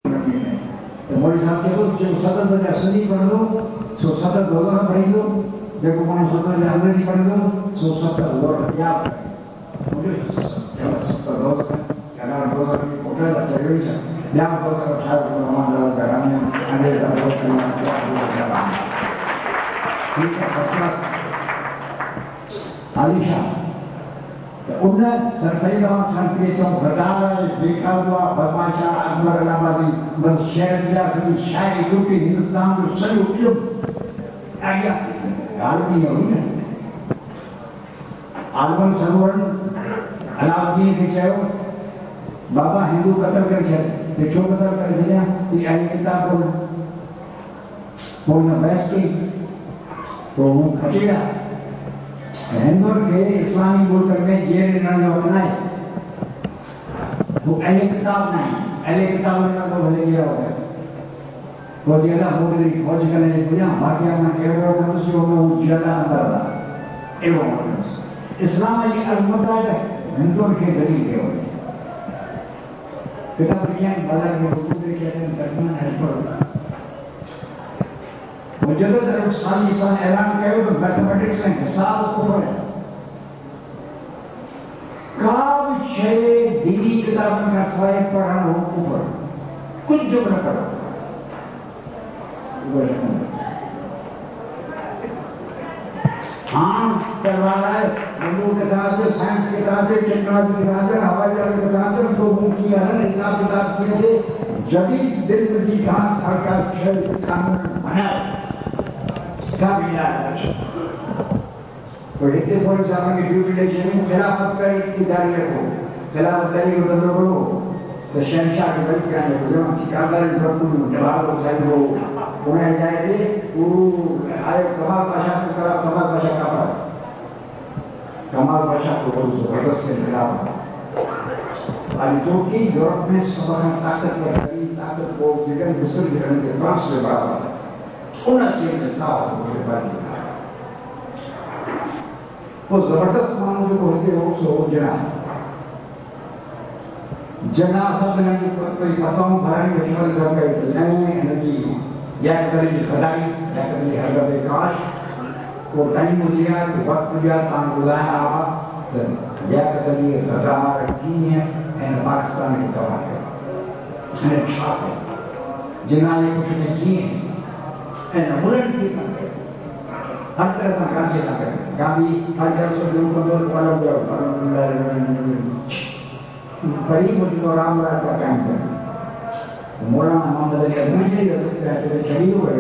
तो मोदी साहब के जो सतत बजा सुनी पढ़ लो, सो सतत दोबारा पढ़ लो, देखो कौन सतत बजा अंग्रेजी पढ़ लो, सो सतत लोग याद मुझे सतत दोबारा क्या नाम दोबारा की कोटा का चलेगी सर, यहाँ पर तो शायद तो हमारा ग्रामीण अंग्रेज का बहुत कम है, ठीक है फसला आलिशा उन्हें सरसरी दाम शांति तो बताया देखा हुआ बदमाशा अकबर अलाहाबादी बस शहर जा सभी शायद यूपी हिंदुस्तान को सभी उपयुक्त आया गाल नहीं हुई ना आलमन सरवर अलाउद्दीन के चाहे बाबा हिंदू कत्ल कर जाए तो क्यों कत्ल कर दिया कि आई किताब को न बैस की तो वो खटेगा हिंदू के इस्लामी मुल्क में ये निर्णय बनाए वो अहले किताब नहीं अहले किताब में तो भले गया होगा वो ज्यादा मोदी फौज करने के लिए भाग्य में केवल मनुष्यों में वो ज्यादा अंदर था एवं इस्लाम की अजमत है हिंदुओं के जरिए के होते किताब विज्ञान बाजार में दूसरे कहते हैं दर्शन है पर मुजद्दद साली साल ऐलान करो तो मैथमेटिक्स में हिसाब ऊपर है काब छे दीनी किताबों का सवाल पढ़ना हो ऊपर कुछ जो न पढ़ो हाँ करवा रहा है हिंदू के तरह से साइंस के तरह से टेक्नोलॉजी के तरह से हवाई जहाज के तरह से तो मुख्य है हिसाब किताब किए थे जदीद दिल की घास सरकार खेल कानून बनाए सब मिला है तो इतने बोल जाने की ड्यूटी ले जाने खिलाफत का इख्तियार रखो खिलाफत का ही बदलो करो तो शहंशाह के बल क्या है जो ठिकादार प्रभु जवाब हो जाए वो उन्हें जाए थे वो आए कमाल भाषा को करा कमाल भाषा का पर कमाल भाषा को बहुत जबरदस्त से मिला आज जो कि यूरोप में सबका ताकत को जगह मिस्र जगह के पास से बराबर उन्हें चीज़ साफ होने वाली है वो जबरदस्त मानो जो होते हो सो जना सब ने कोई बताऊं भाई विश्वास सब का नहीं नदी या कभी खदाई या कभी हरगब काश को टाइम दिया तो वक्त दिया तान बुलाया आवा या कभी खदा रखी है एंड पाकिस्तान की दवा है एंड छाप है जिन्होंने कुछ नहीं किए एंड मुलन की हर तरह से गांधी ना करें गांधी हर तरह से लोगों को वाला बड़ी मुझको राम राज का काम कर मौलाना मोहम्मद अली अजमेरी कहते शहीद हुए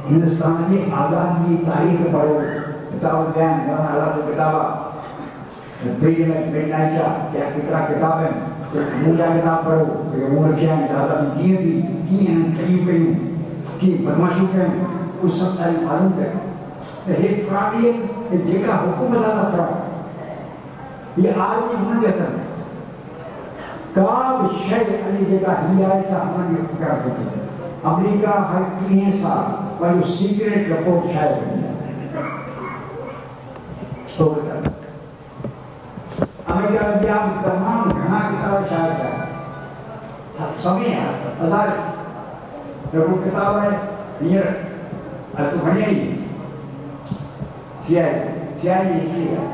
हिंदुस्तान की आज़ादी की तारीख पढ़ो किताब ज्ञान अलग किताब क्या किताब है मूला किताब पढ़ो उम्र क्या आज़ादी की बदमाशी करें उस सब तारीख मालूम करें हे प्राणी जेका हुकुम अल्लाह था ये आज की हुन देता है काब शय अली जेका ही आए सा हमने कर देते अमेरिका हर किए सा पर सीक्रेट रिपोर्ट शायद तो अमेरिका में आप तमाम घना किताब शायद है समय है हजार रिपोर्ट किताब है ये तो बढ़िया ही सियाई इसलिए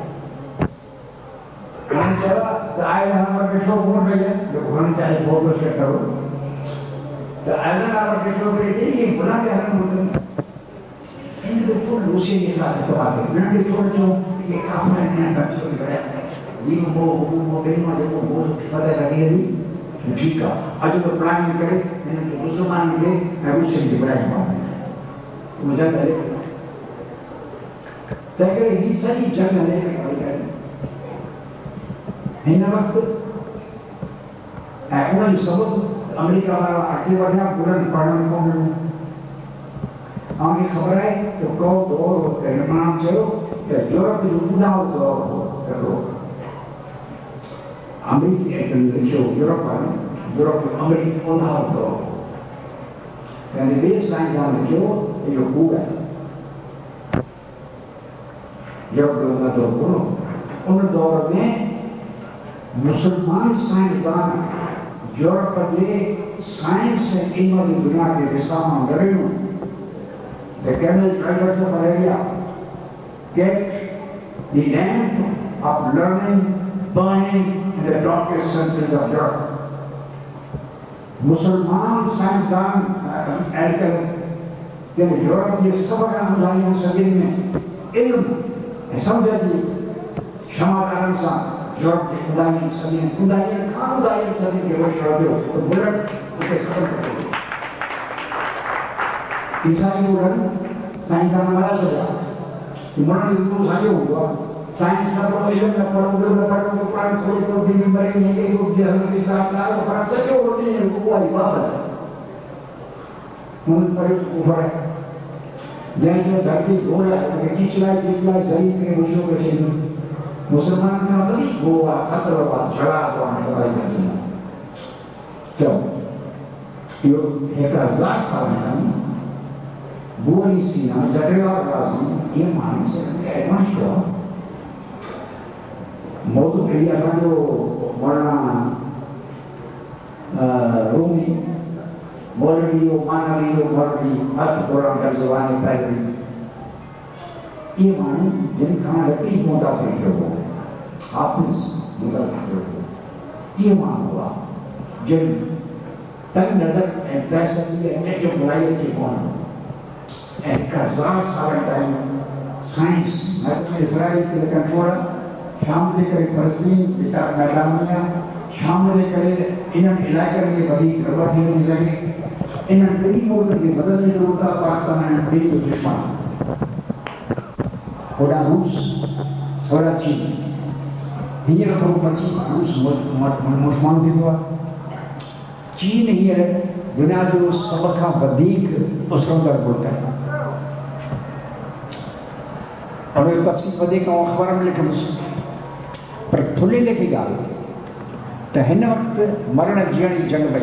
कौन चला तो आए हमारे किशोर घूम रही है जो घूमने चाहिए फोटो से करो तो ऐसा हमारे किशोर को ये बुला के हमें मुझे इन दोस्तों लूसी के साथ इस्तेमाल करें बिना किशोर जो ये काम है नया बच्चों की बड़े ये वो बेनी वाले को वो पता लगी है ठीक है आज तो प्लान करे मैंने तो मुसलमान मिले मैं उससे भी बड़ा ही पाऊँ मुझे करे ताकि ये सही जगह है इन वक्त उन सबब अमेरिका वाला आगे बढ़ा बुलंद पढ़ने को हमें खबर है तो कौ दौर निर्माण चलो या यूरोप रुकना हो दौर हो करो अमेरिकी जो यूरोप अमेरिकी होना हो दौर यानी बेस लाइन जाने जो ये हुआ यूरोप का दौर बोलो उन दौर में मुसलमान साइंसदान यूरोप के साइंस में ilmu di dunia के Islam अंग्रेजों the camel drivers of Arabia get the lamp of learning burning in the darkest centers of Europe. मुसलमान साइंसदान एल्कर के यूरोप के सबक अमलाइयों सदी में इल्म समझा जी शमादान सा यूरोप के खुदाई सदी में खुदाई सदी के वो शोधो तो बुलट उसे खत्म कर दिया ईसाई लोगों साइंसदान वाला सजा इमरान इनको साझे हुआ साइंस का तो इल्म का पढ़ो प्राण थोड़ी तो दिन में नहीं कि वो जहर के साथ ना तो प्राण सच्चे होते हैं उनको कोई बात है उन पर ऊपर जैसे धरती गोला है किचला जरी के मुशो के लिए मुसलमान का मतलब गोवा खतरा का झड़ा को आने वाली करती है क्यों यो एक हजार साल में बुरी सीना जगह राजी ये मान से एडवांस हुआ मौजूद एरिया का जो मौलाना रूमी मौलवी मस्त कुरान का जवानी पैदल ये मान जिन खाना लगती मोटा फिक्र हो हाफिज मोटा फिक्र हो ये मान हुआ जिन तक नजर पैसा की जो बुराई की कौन एक हजार साल टाइम साइंस इसराइल के कंट्रोल शाम से करे फलस्तीन पिता मैदानिया शाम से करे इन इलाके में बड़ी गड़बड़ नहीं सके इन कई मोड़ के बदलने की जरूरत पाकिस्तान में बड़ी दुश्मन थोड़ा रूस थोड़ा चीन हिंदू लोगों पर रूस मुस्लिमान भी हुआ चीन ही है दुनिया जो सबका बदीक उसको अंदर बोलता है और ये तफसील बदीक का अखबार में लिखा पर थुले लेके गाल तो हिन वक्त मरण जीवन की जंग पई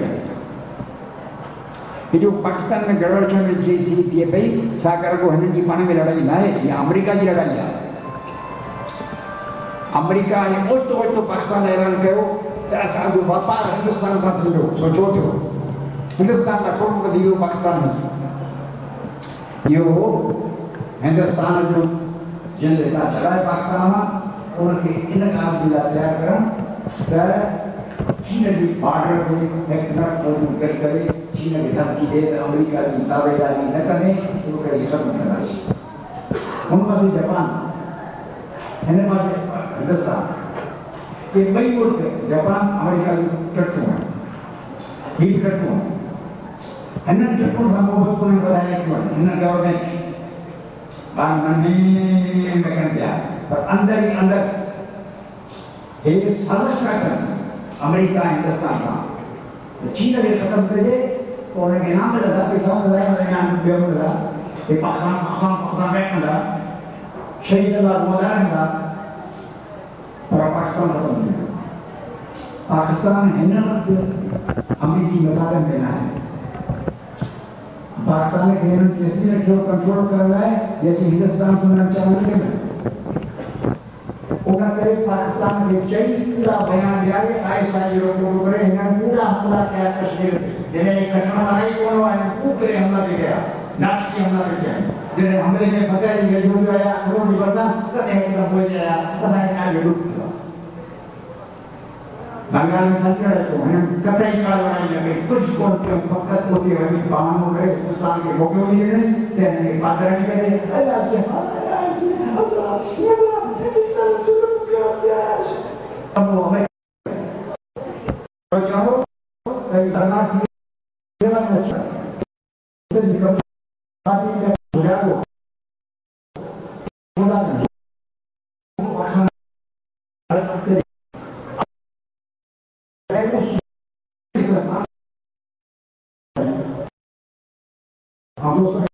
ये जो पाकिस्तान में गड़बड़ जी थी पई सागर को हिन जी पाण में लड़ाई ना है ये अमेरिका की लड़ाई है अमेरिका ने ओतो पाकिस्तान ऐलान कयो त असां जो वापार हिंदुस्तान सां थींदो सोचो थियो हिंदुस्तान का कोन वधी पाकिस्तान में यो हिंदुस्तान जो जिन का चलाए पाकिस्तान में उनके इन काम की तैयार करण चीन की बॉर्डर पे एक नट करे चीन के धमकी दे अमेरिका की ताबेदारी न करे तो कैसे खत्म करना चाहिए उनमें से जापान हिंदुस्तान ये मई मुल्क जापान अमेरिका की टट्टू है ही टट्टू हिंदुस्तान टट्टू संभव को नहीं बताया क्यों हिंदुस्तान गवर्नमेंट बांग मंडी में कर दिया पर अंदर ही अंदर एक साजिश कर अमेरिका हिंदुस्तान का चीन ने खत्म कर दे तो उन्हें नाम लगा कि समझ लाए मैंने नाम दिया मिला कि पाकिस्तान में मिला शहीद का मौलाना था पर पाकिस्तान खत्म नहीं पाकिस्तान हिंदुस्तान अमेरिकी मुकाबले में ना है पाकिस्तान ने केवल किसी ने क्यों कंट्रोल कर रहा है जैसे हिंदुस्तान से ना चाहिए उन्होंने पाकिस्तान के कई पूरा बयान दिया है ऐसा लोगों को करे इन्हें पूरा हमला किया कश्मीर जिन्हें घटना बनाई कौन हुआ है पूरे हमला दे गया नाटकीय हमला दे गया जिन्हें हमले में पता ही नहीं जो आया वो नहीं पता तो एक तरफ हो जाया पता है क्या विरोध हुआ बंगाल में संकट तो है कतई काल बनाई लगे कुछ को फकत होती है वही बाहर हो गए हिंदुस्तान के मौके लिए नहीं तेरे पादरा नहीं करे अल्लाह से अब वो हमें बचाओ कई तरह की सेवा में अच्छा तो निकल पार्टी के बुरा को बोला हम लोग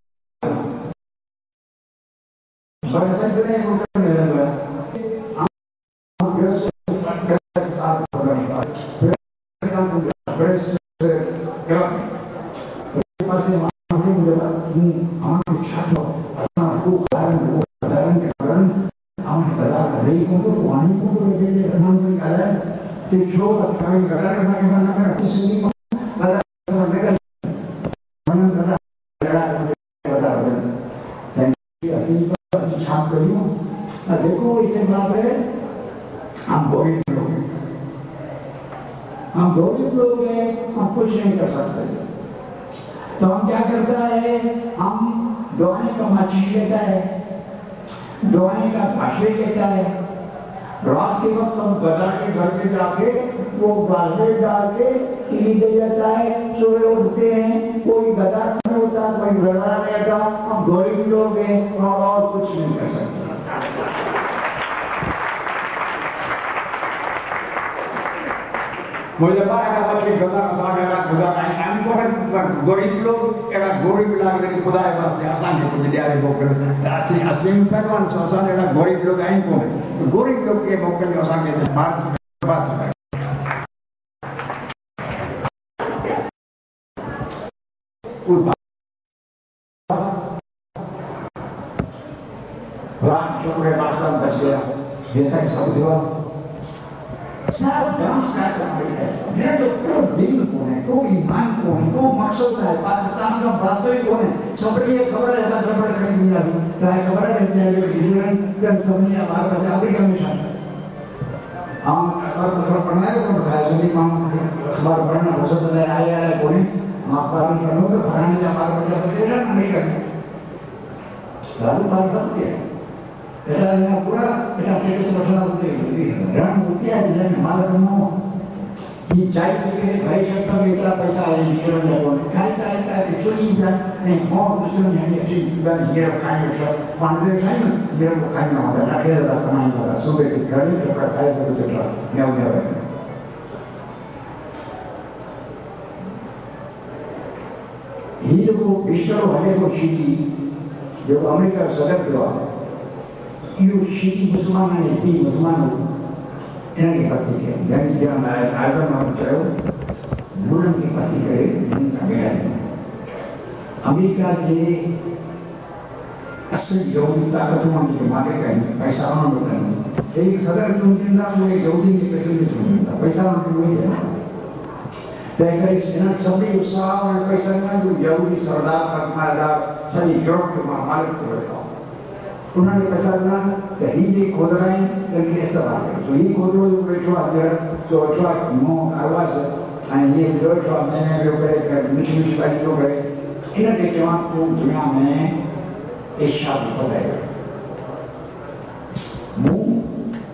देखो इसे बात है, हम गरीब लोग हैं, हम गरीब लोग हैं, हम कुछ नहीं कर सकते। तो हम क्या करता है, हम दुआएं का माची लेता है, दुआएं का भाषे लेता है। रात के वक्त हम बाजार के घर पे जाके वो गाजर डाल के खिली दे जाता है। सुबह उठते हैं, कोई गदा नहीं होता, कोई गड़ा नहीं होता। हम गरीब लोग हैं और कुछ नहीं कर सकते। मुझे पता है कि गदा का साग है, खुदा का है। हमको गरीब लोग एरा गरीब लाग रहे खुदा है, बस आसान है कुछ दिया है बोकर असली असली में पहलवान आसान एरा गरीब लोग आए को गरीब लोग के बोकर आसान के बात है। रात शुक्र मासम बच गया जैसा सब हुआ सब जांच करना है। मेरा तो कोई दिल कौन है, कोई ईमान कौन है, कोई मकसद है। पाकिस्तान का बातों ही कौन है, सबके लिए खबर है। ऐसा खबर कर दिया चाहे खबर है कि न्यूजीलैंड का समझिए हमारे पास अफ्रीका में शामिल हम अखबार पढ़ना है तो बताया जल्दी हम अखबार पढ़ना हो सकता है। आया कौन है हम अखबार पढ़ो तो पढ़ाने हमारे बच्चा बच्चे नहीं करते लालू बात करते हैं। ऐसा पूरा ऐसा पेट से बचना होते रण होती है जिसमें हमारा कमो कि चाय पी के भाई करता है इतना पैसा है निकल जाएगा खाई खाई खाई छोटी जा नहीं बहुत दूसरों ने अच्छी बात ये खाने का पांडे खाने मेरे को खाना होता है आगे ज़्यादा कमाई होगा सुबह के घर में जब खाए तो कुछ क्या हो गया ये वो पिस्टल वाले को चीज़ जो अमेरिका सदर हुआ ये शीटी मुसलमान है तीन मुसलमान इनके पति के यानी जब आज़म हम चलो बुरन की पति करे इनका गया अमेरिका के असली यहूदी ताकतों के मारे गए पैसा उन्होंने एक सदर चुनता वो यहूदी के पैसे में चुनता पैसा उन्होंने नहीं है देखकर इस जनक सभी उत्साह और पैसा में जो यहूदी सरदार पद्मादार सभी यूरोप के मालिक को बैठा उन्होंने पैसा देना तो ही खोद रहे हैं लेकिन इस तरह तो ही खोद रहे हो बैठो अंदर तो अठवा नो आवाज and ये जो मैंने लोग करे मिशी मिशी बात लोग करे इनके जवाब को दुनिया में एशिया में बताएगा मुंह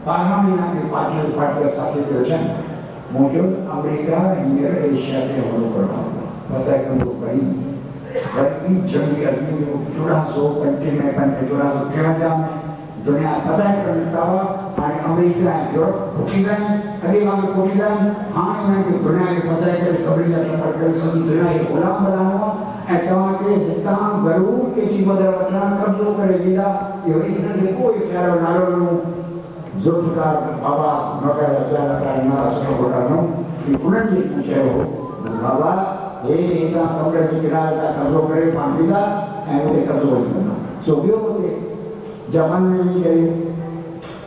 पार्लियामेंट के पार्टी के साथ इलेक्शन मौजूद अमेरिका इंडिया एशिया के होने पर पता है कि वो बड़ी बड़ी जंगी आदमी को 1400 कंट्री में बने 1453 में दुनिया पता है करता हुआ और अमेरिका यूरोप पोर्चुगल अभी वाले पोर्चुगल हाँ यहाँ की दुनिया के पता है कि सभी जगह पर कल सभी दुनिया के गुलाम बना हुआ ऐसा के जितना जरूर के चीज़ बदल बचना कब जो करेगा ये इतना देखो ये चारों नारों जोरदार बाबा नौकर अचानक नारा सुनो बोलना ये पुनः ये पूछे हो बाबा ये इतना समझ किराया का कर्जों करे पांडीदा ऐसे कर्जों करना सोवियो को जापान में भी गए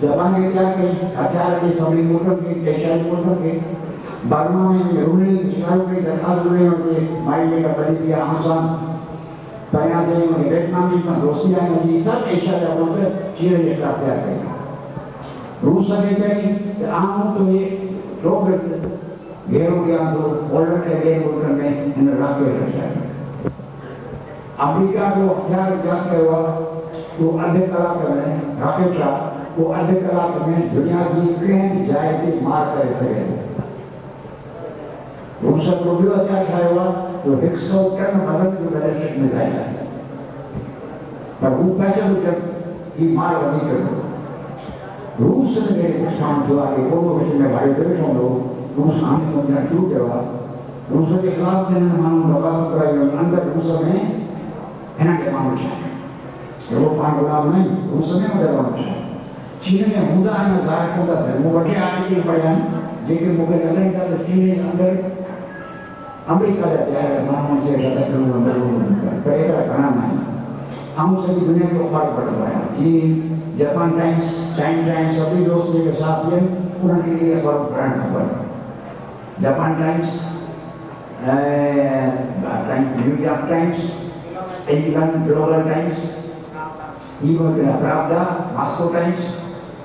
जापान के क्या कहीं हथियार के सभी मोटर के एशियाई मोटर के बर्मा में रूनी शिकायत के दरखास्त हुए होंगे माइले का बड़ी दिया आसान पहना दे वियतनाम की दोस्ती आई होगी सब एशिया जापान पे चीन ये प्राप्त करेगा रूस में चाहिए आम तो ये लोग घेर हो गया तो ऑर्डर के गेम ऑर्डर में इन राकेट रखा अमेरिका को हथियार जाते हुआ तो आधे कलाक में राकेट का वो आधे कलाक में दुनिया की कहीं जाएगी मार कर सके रूस को भी हथियार खाया हुआ तो 100 टन वजन की बैलिस्टिक मिसाइल है पर वो पैसे जब ये मार नहीं कर रूस ने मेरे शाम हुआ कि वो में भाई देश हम लोग रूस आने समझना शुरू किया रूस के खिलाफ मैंने मालूम बगावत कराई अंदर रूस में है के मामले हैं वो पांच गुलाम नहीं रूस में मदद मामले हैं चीन में मुद्दा है जाहिर होता है वो बड़े आगे के बयान जेके मुगल अलग का चीन अंदर अमेरिका जाता है मामले से ज्यादा करूँ अंदर पर एक घना नहीं हम सभी दुनिया के ऊपर बढ़ रहा है चीन जापान टाइम्स चाइना टाइम्स सभी दोस्त के साथ ये उनके लिए फर्क बढ़ाना पड़ा Japan times New York Times, England Global Times, even Pravda, Moscow Times,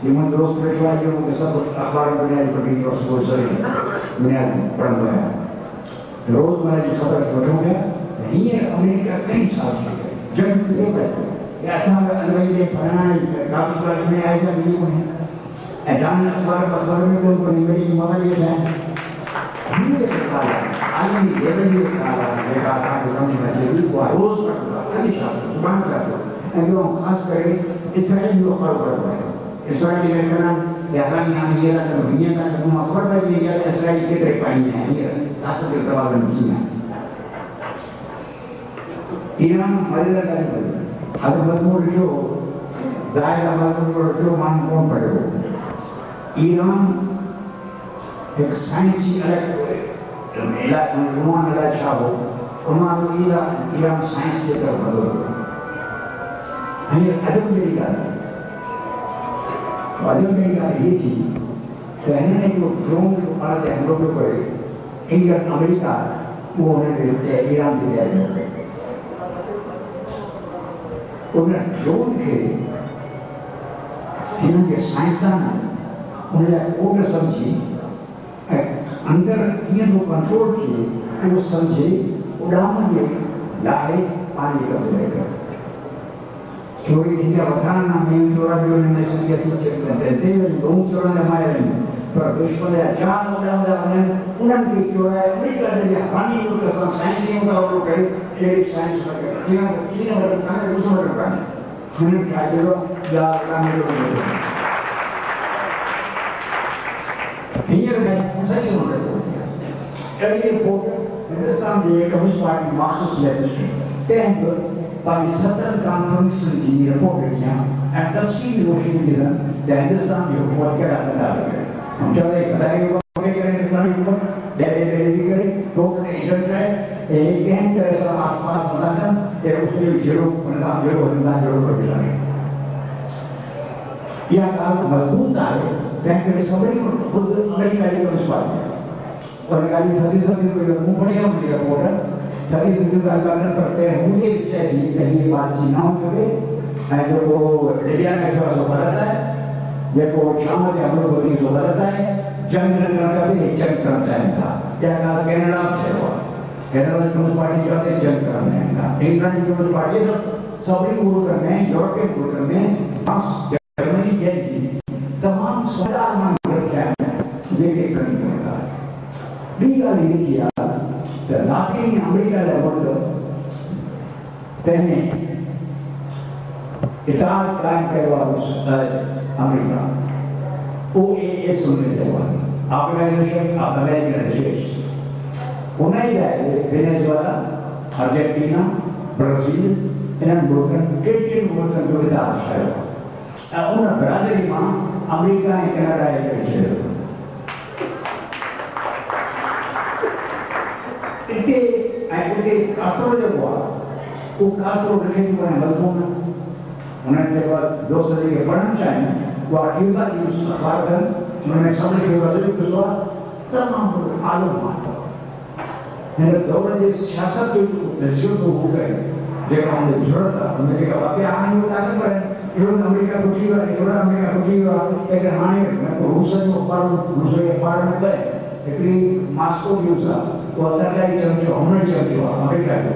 even those Peshwa जो सब अखबार बुनियादी पढ़ी और सब सही बुनियादी पढ़ रहे हैं रोजमर्रा की खबर सुनो है नहीं है अमेरिका कई साल से जब ये बैठे ऐसा अलवाई ने पढ़ना काफी बार में ऐसा नहीं हुआ है एडान अखबार में कोई मेरी मदद ये है ये काला आलमी लेवल ये काला लेगा साथ समझ में ये को रोज पढ़ता कई साल जुबान करता एकदम खास करके इसराइल को खबर पढ़ता है इसराइल में करना यानी हम ये ना दुनिया का हम खबर पर ये इसराइल के तरफ पाएंगे ये ताकत के प्रभाव किया ईरान मदद करेगा अब मजबूर जो जायदा मजबूर जो मान कौन पड़ेगा ईरान एक साइंसी अलग उन्होंने अलग चाहो उन्होंने ईरान साइंस के तरफ बदल हमें अदब मेरी बात ये थी कहने को ड्रोन जो पड़ते हम लोगों को इंग्लैंड अमेरिका वो उन्हें ईरान दिया जाए उन्हें ड्रोन के सीन के साइंसदान उन्हें कोड समझी अंदर किए तो कंट्रोल किए वो समझे उड़ान में लाए पानी का से चोरी ठीक है बताना मैं चोरा भी उन्होंने सुनिया सी चेक करते थे लोग चोरा ने मारे पर दुश्मन है जान उन्होंने उन्होंने चोरा है नहीं कर दिया पानी उनका साइंस का वो कहे ये साइंस का किन वर्ग का है दूसरा वर्ग का है हमने क्या करो या काम करो Here मैं सही होने को एवरी रिपोर्ट हिंदुस्तान में communist party Marxist Leninist temp by certain conference in the report and तफसील रोशनी के दिन हिंदुस्तान की हुकूमत के रास्ते डाल गए हम चले बताएं वो क्या करें हिंदुस्तान की हुकूमत डेली करें तो ने इधर है एक गैंग ऐसा आसपास बनाना कि उसमें जीरो पर बिलाए यह काम मजबूत है बैंक के सबरी को खुद अमेरिका के विश्वास है और गाड़ी थदी को मुंह पड़े हम दिया बोला थदी का कारण करते हैं मुझे चाहिए कहीं बात सीनाओं के जो वो इंडिया में जो बताता है देखो शाम में हम लोग बड़ी जो बताता है जंग का भी जंग करता है क्या कहा कनाडा से हुआ कनाडा कम्युनिस्ट पार्टी जाते जंग करने का इंग्लैंड कम्युनिस्ट पार्टी सबरी गुरु करने यूरोपियन गुरु करने जर्मनी जैसी तमाम सरकार मान करके देखिए करने का बीगा नहीं किया तो लाखों अमेरिका लेवल तेने इताल कायम करवा उस अमेरिका OAS सुनने लेवल ऑर्गेनाइजेशन ऑफ अमेरिकन स्टेट्स उन्हें जाए वेनेजुएला अर्जेंटीना ब्राजील इन्हें बुर्कन किचन बुर्कन जो इताल शायद उन बरादरी मां अमेरिका और कनाडा एक शहर इनके ऐसे कासरो जो हुआ वो कासरो रखे हुए हैं मजबूत उन्होंने जब 2 सदी के पढ़ना चाहिए वो अकेला की उस अखबार कर उन्होंने समझ के वजह से हुआ तमाम आलम मानता मेरे दौड़ के सियासत के दस्यों को हो गए देखा हमने जरूरत था हमने देखा वाकई आने को ताकत पर यूरोप अमेरिका कुछ ही एक हानि को रूस में अखबार में गए लेकिन मास्को न्यूज वो सरकारी चलते हमने चलते अमेरिका के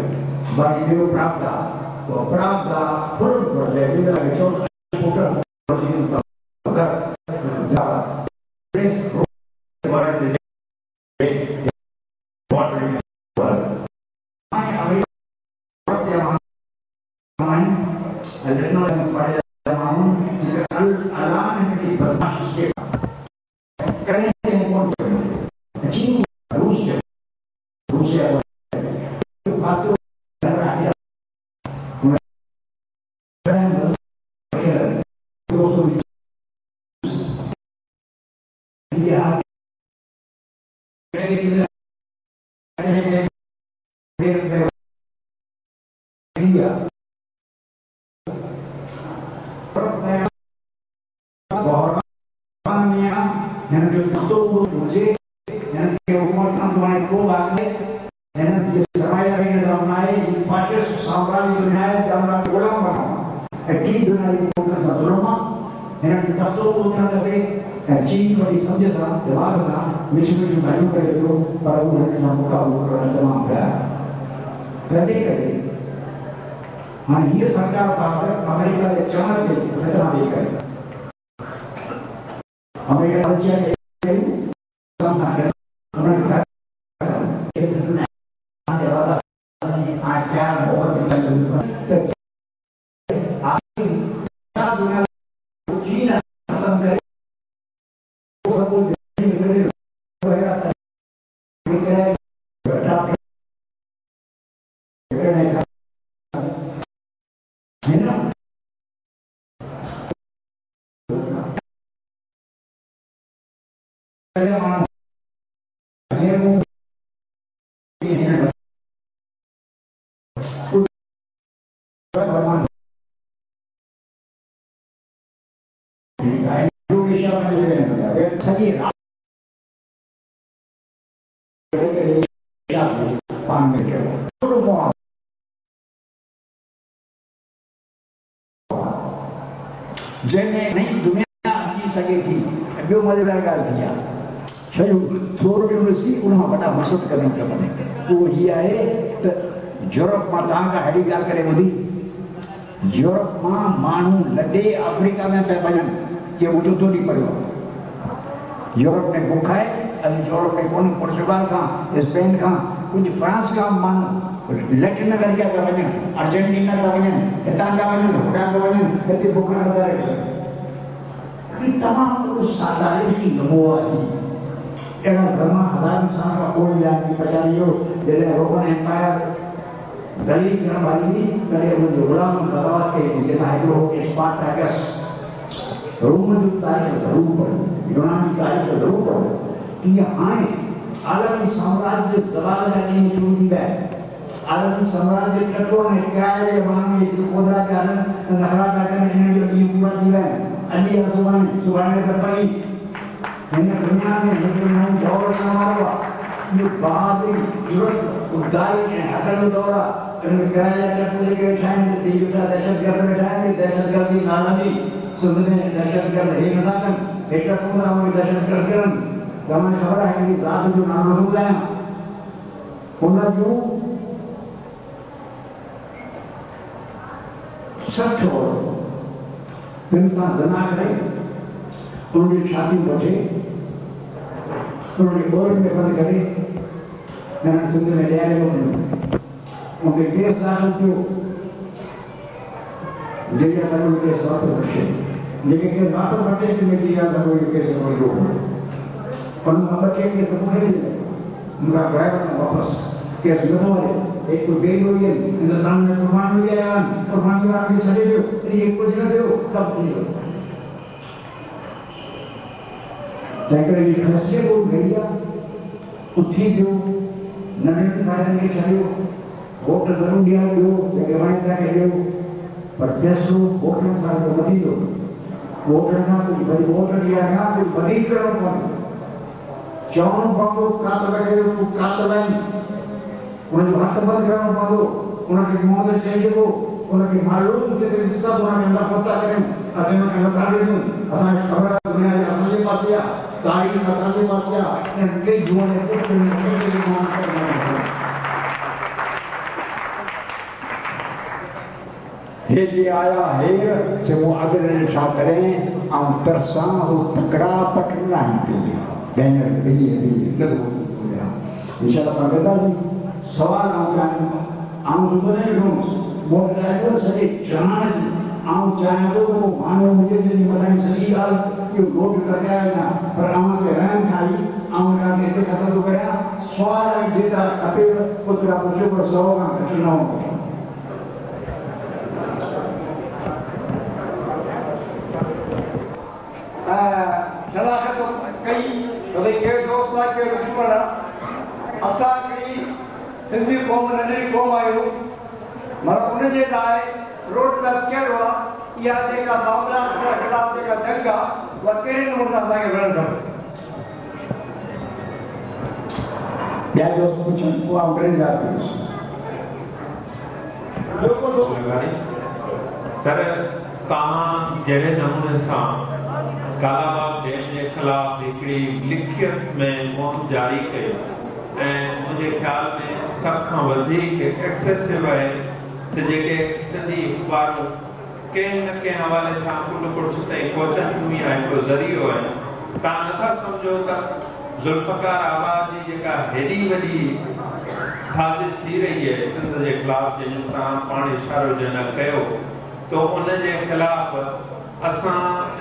बाकी जो प्राप्त फुल प्रोजेक्ट के चोट दफ़्तरों को उन्हनि लॻे ऐं चीन वरी सम्झ सां दिमाग़ सां मिठियूं मिठियूं ॻाल्हियूं करे पियो पर उहो हिन सां मुक़ाबिलो करणु तमामु पिया तंहिं करे हाणे हीअ सरकार बाबति अमेरिका जे चवण ते नथा वेही करे अमेरिका रशिया खे जंहिंमें नई दुनिया अची सघे थी ॿियो मज़ेदार ॻाल्हि थी आहे शयूं थोरो ॾिसी उनखां वॾा मक़सद करणु खपनि उहो हीअ आहे त यूरोप मां तव्हांखां अहिड़ी ॻाल्हि करे ॿुधी यूरोप मां माण्हू लॾे अफ्रीका में पिया वञनि इहो मुंहिंजो थो ॾींहुं पढ़ियो यूरोप में बुख आहे अॼु यूरोप में कोन पुर्तगाल खां स्पेन खां कुझु फ्रांस खां माण्हू लैटिन अमेरिका था वञनि अर्जेंटीना था वञनि हितां था वञनि भूटान था वञनि हिते बुख नज़र तमामु सादारी नमूनो आहे अहिड़ा घणा हज़ारनि साल खां पोइ बि आदमी पछाड़ी वियो जॾहिं रोमन एम्पायर दलील करण वारी हुई तॾहिं हुनजो ग़ुलाम बग़ावत कई जेका हिकिड़ो स्पार्टाकस रोम जो तारीख़ ज़रूरु पढ़ो यूनानी तारीख़ ज़रूरु पढ़ो ईअं हाणे आलमी साम्राज्य जे ज़वाल जा ॾींहं शुरू थी विया आहिनि आलमी साम्राज्य जे टटो ऐं किराए जे माण्हुनि जे कोदरा पिया हलनि नखरा पिया कनि हिननि जो ॾींहं पूरा थी विया आहिनि अॼु या सुभाणे त पई हिन दुनिया में हिकु नओं दौर अचण वारो आहे इहो बहादुरी ज़रूरत उदारी ऐं हथनि जो दौर आहे हिन किराए जा टट जेके वेठा आहिनि हीअ वेठा दहशतगर्द वेठा आहिनि दहशतगर्दी न हलंदी सिंध में दहशतगर्द हे नथा कनि हे टटूं था उहे दहशतगर्द कनि तव्हांखे ख़बर आहे हिकिड़ी ज़ात जो नालो थो ॿुधायां हुन जूं 60 औरतूं तिन सां ज़ना करे उन्हनि जी छातियूं वठे उन्हनि खे ॿोरनि में बंदि करे हिननि सिंध में ॾियारे उनखे केस दाख़िल थियो जेके असांजो केस वापसि वठे जेके केस वापसि वठे त मिटी विया त उहे केस वठो पर ॿ टे केस मूंखे ॾिनई मूंखां ड्राइवर में वापसि केस नथो हले एक बेल हुई है हिंदुस्तान में कुर्बान हुई है कुर्बानी वाला भी छड़े दियो ये कुछ न दियो सब कुछ लेकिन ये खसिए को गैया उठी दियो नवीन फायदे के छड़ियो वोट जरूर दिया दियो जगह वण था के दियो पर जैसो वोट में सारे को मती दो वोट ना कोई बड़ी वोट दिया ना कोई बड़ी करो पर चौन बाबू कात लगे तो कात लाई उन्हें बात बंद करना पड़ो उन्हें मौत चाहिए वो उन्हें मालूम कि सब उन्हें अल्लाह पता करें असल में अल्लाह तारीख दूं असल खबर दुनिया के असल के पास या तारीख असल के पास या इनके जीवन में कुछ नहीं के मान करना हे जी आया है से वो अगर छा करें और तरसा वो तकड़ा पकड़ना है बैनर पे ये लगो इंशाल्लाह पढ़ेगा जी सवाल आऊं सुबह नहीं हूँ वोट ड्राइवर सॼे जान आऊं चाहियां थो त माण्हू मुंहिंजे दिलि में मथां सॼी ॻाल्हि इहो नोट करे आयो न पर आऊं खे रहम ठाही आऊं हिन खे हिते ख़तमु थो करियां सुवाल ऐं जेतिरा खपेव ओतिरा पुछो पर 100 खां घटि न हो शनाख्त कई भले कहिड़ो दोस्त आहे कहिड़ो दुश्मन आहे असां हिकिड़ी सिंधी क़ौम नंढड़ी क़ौम आहियूं मगर उनजे लाइ रोड मैप कहिड़ो आहे इहा जेका साम्राज्य जे ख़िलाफ़ जेका जंग आहे उहा कहिड़े नमूने सां असांखे विढ़णु खपे ॿिया दोस्त पुछनि पोइ आउं टे जा सर तव्हां जहिड़े नमूने सां कालाबाग डैम के खिलाफ हिकिड़ी लिखियत में मुहिम जारी कई ऐं मुंहिंजे ख़्याल में सब खां वधीक एक्सेसिव है त जेके सिंधी अख़बार कंहिं न कंहिं हवाले सां कुल कुर्स ताईं पहुचंदियूं या हिकिड़ो ज़रियो आहे। तव्हां नथा सम्झो त ज़ुल्फ़कार आबाद जी जेका हेॾी वॾी साज़िश थी रही है सिंध के खिलाफ जंहिंजो तव्हां पाण इशारो जना कयो तो उनके खिलाफ असां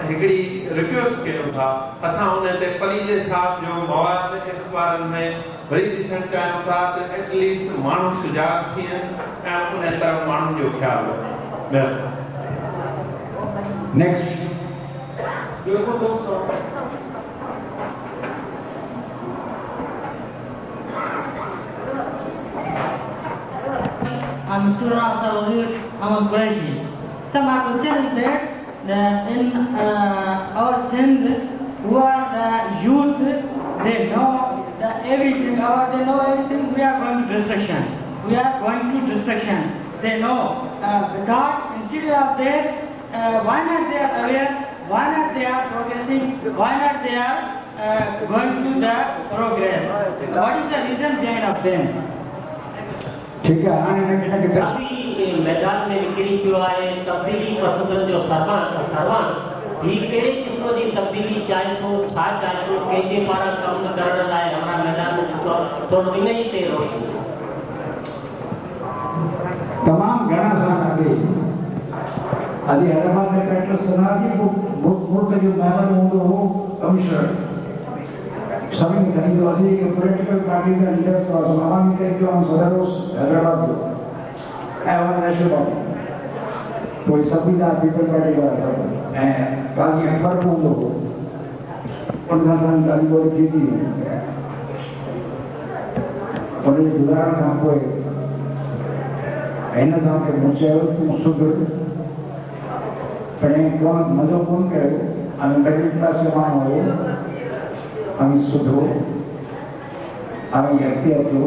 हिकिड़ी रिक्वेस्ट कयूं था। असां उन ते पलीजे साहब जो मवाद अख़बार में वरी ॾिसणु चाहियूं था त एटलीस्ट माण्हू सुजाग थियनि ऐं उन तरफ़ माण्हुनि जो ख़्यालु रखनि। नेक्स्ट देखो दोस्तों, I'm a student of Sarwar, I'm a graduate. So my question is that in our Sindh, who are the youth, they know everything, or they know everything, we are going to destruction. We are going to destruction. They know. Because instead of that, why not they are aware, why not they are progressing, why not they are going to the progress? What is the reason behind of them? ठीक है, काफी मैदान में निकली पियो आहे तब्दीली पसंदि जो सरवान ही कहिड़े क़िस्म जी तब्दीली चाहे थो, छा चाहे थो, कंहिंजे पारां कमु करण लाइ हमारा मैदान में छुटो थोरो इन ई ते रोशनी। तमाम घणा साल अॻे अॼु हैदराबाद में प्रैक्टिस कंदा हुआसीं, मुल्क जो मैदान हूंदो हो कमिश्नर सभिनी सही हुआसीं कि पॉलिटिकल पार्टी जा लीडर्स और अवामी जो सदर हैदराबाद जो ऐं उन नेशनल पार्टी कोई संविधान पीपल पार्टी वारा ऐं काज़ी अकबर हूंदो हो उन सां असांजी ॻाल्हि ॿोली थी थी उनजे गुज़ारण खां पोइ हिन सां मूं चयो तूं सुधर कॾहिं कोन मज़ो कोन कयो ऐं मिडिल क्लास जो माण्हू हुयो हमें सुधो हमें अॻिते अचो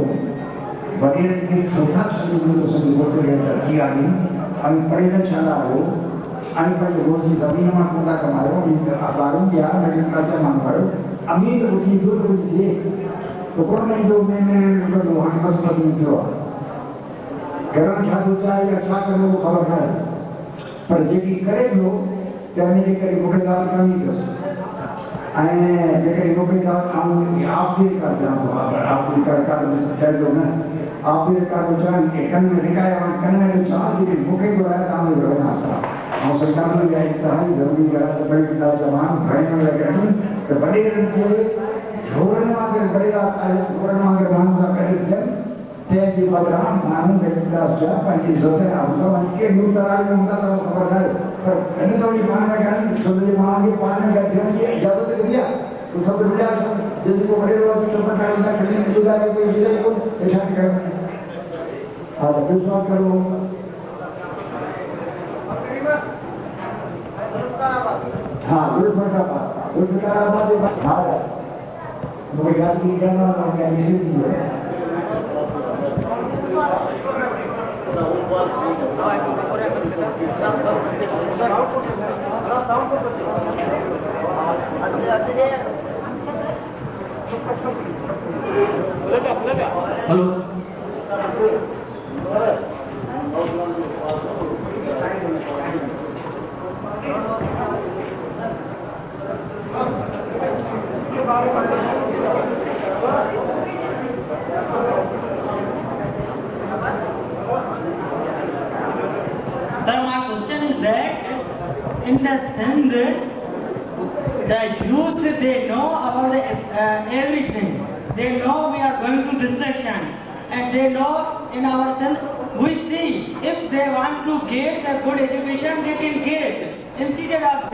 वॾेरनि खे छो था छॾियो तो सॼो मुल्क खे तरक़ी आणी हमें पढ़ियल छॾा हो ऐं पंहिंजे रोज़ी ज़मीन मां कोन था कमायो अख़बारूं ॿिया मिडिल क्लास जा माण्हू आहियो अमीर उथी जो हुजे तो कोन ईंदो में हाणे बसि बदिली थियो आहे करणु छा थो चाहे या छा कंदो ख़बर न आहे पर जेकी करे पियो त उनजे करे मूंखे ॻाल्हि करणी अथसि ऐं जेकॾहिं मूंखे ॻाल्हि आख़िरी का चवां आख़िरी का चइजो न आख़िरी का चवनि की कन में लिकाए कन में छा जेके मूंखे घुराए तव्हां घुराईंदा ऐं सरकार में इहा इंतिहाई ज़रूरी आहे त भई ॿिया जवान घुराइण लॻा आहिनि त वॾेरनि खे झोरनि वांगुरु भरिया झोरनि वांगुरु माण्हू था करे थियनि तंहिंजे बदिरां माण्हू मिडिल क्लास जा पंहिंजी ज़रूरत के ॿियूं तरारियूं हूंदा त ख़बर न आहे पर हिन दफ़े पाण में कान्हे छो जे माण्हुनि खे पाण में गॾु थियण जी इजाज़त ॾिनी आहे तो सभु मिलिया जेको वॾेरो आहे चुप ठाहींदा खणी गुज़ारे कोई विझे कोन छा कयो हा त ॿियो सवाल करो हाँ गुलफराबाद हा मूंखे ॻाल्हि थी करणु आहे मिसी थी वियो hello Sir, my question is that in the Sindh, the youth, they know about everything. They know we are going to destruction, and they know in our Sindh, we see if they want to get a good education, they can get. Instead of that,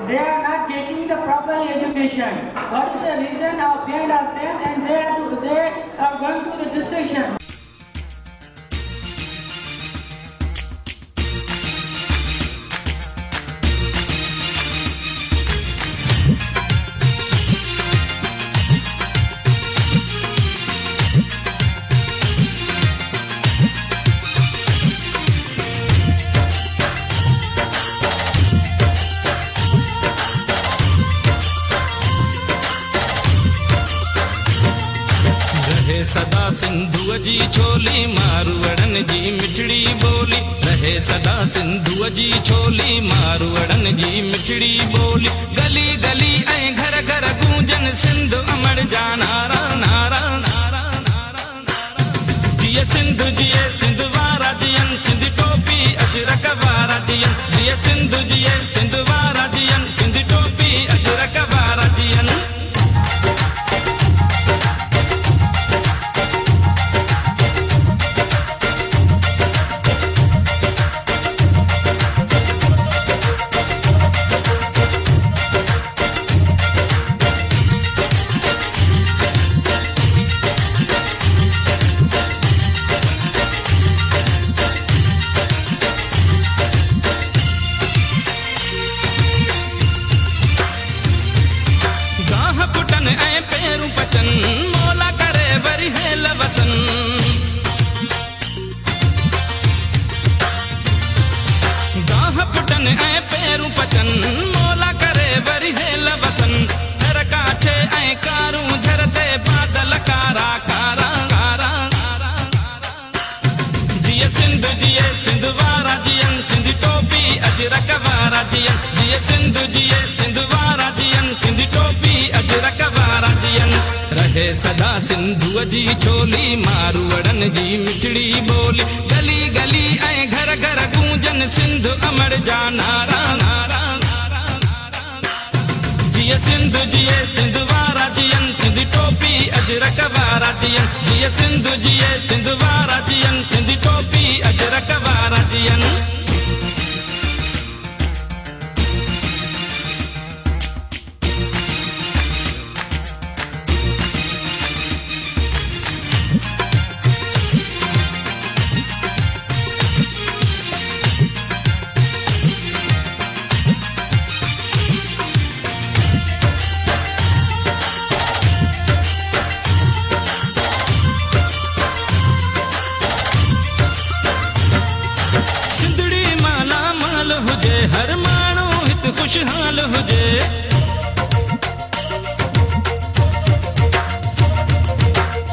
they are not getting the proper education. What is the reason of behind of them, and they are going to the destruction. जी छोली मारवड़न जी मिठड़ी बोली रहे सदा सिंधु जी छोली मारवड़न जी मिठड़ी बोली गली गली ऐं घर घर गूंजन सिंध अमर जा नारा नारा नारा नारा जिए सिंध वारा जियन सिंध टोपी अजरक वारा जियन जिए सिंध वारा जियन सिंध टोपी अजरक वारा जियन गाह पुटन ऐं पेरू पचन मोला करे वरी हेल वसन हर काठे ऐं कारूं झरते बादल कारा कारा कारा जिए सिंध वारा जियन सिंध टोपी अजरक वारा जियन जिए सिंध वारा जियन सिंध टोपी अजरक वारा जियन रहे सदा सिंधु जी छोली मारवड़न जी मिठड़ी बोली गली गली ऐं घर घर गूंजन सिंध अमर जा नारा नारा नारा जिए सिंध वारा जियन सिंध टोपी अजरक वारा जियन जिए सिंध वारा जियन सिंध टोपी अजरक वारा जियन हर माण्हू हित खुशहाल हुजे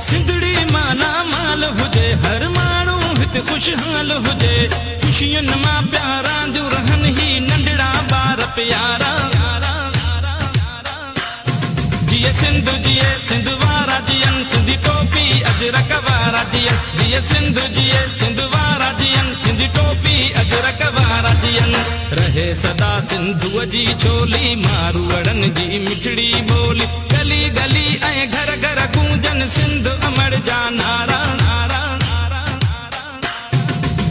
सिंधड़ी माला माल हुजे हर माण्हू हित खुशहाल हुजे खुशियुनि मां प्यारा जो रहन ही नंढड़ा ॿार प्यारा जिए सिंध वारा जियन सिंध टोपी अजरक वारा जियन जिए सिंध वारा जियन सिंध टोपी अजरक वारा जियन रहे सदा सिंधु जी छोली मारवड़न जी मिठड़ी बोली गली गली ऐं घर घर गूंजन सिंध अमर जा नारा नारा नारा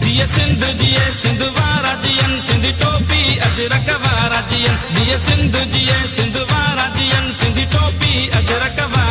जिए सिंध वारा जियन सिंध टोपी अजरक वारा जियन जिए सिंध वारा जियन सिंध टोपी अजरक वारा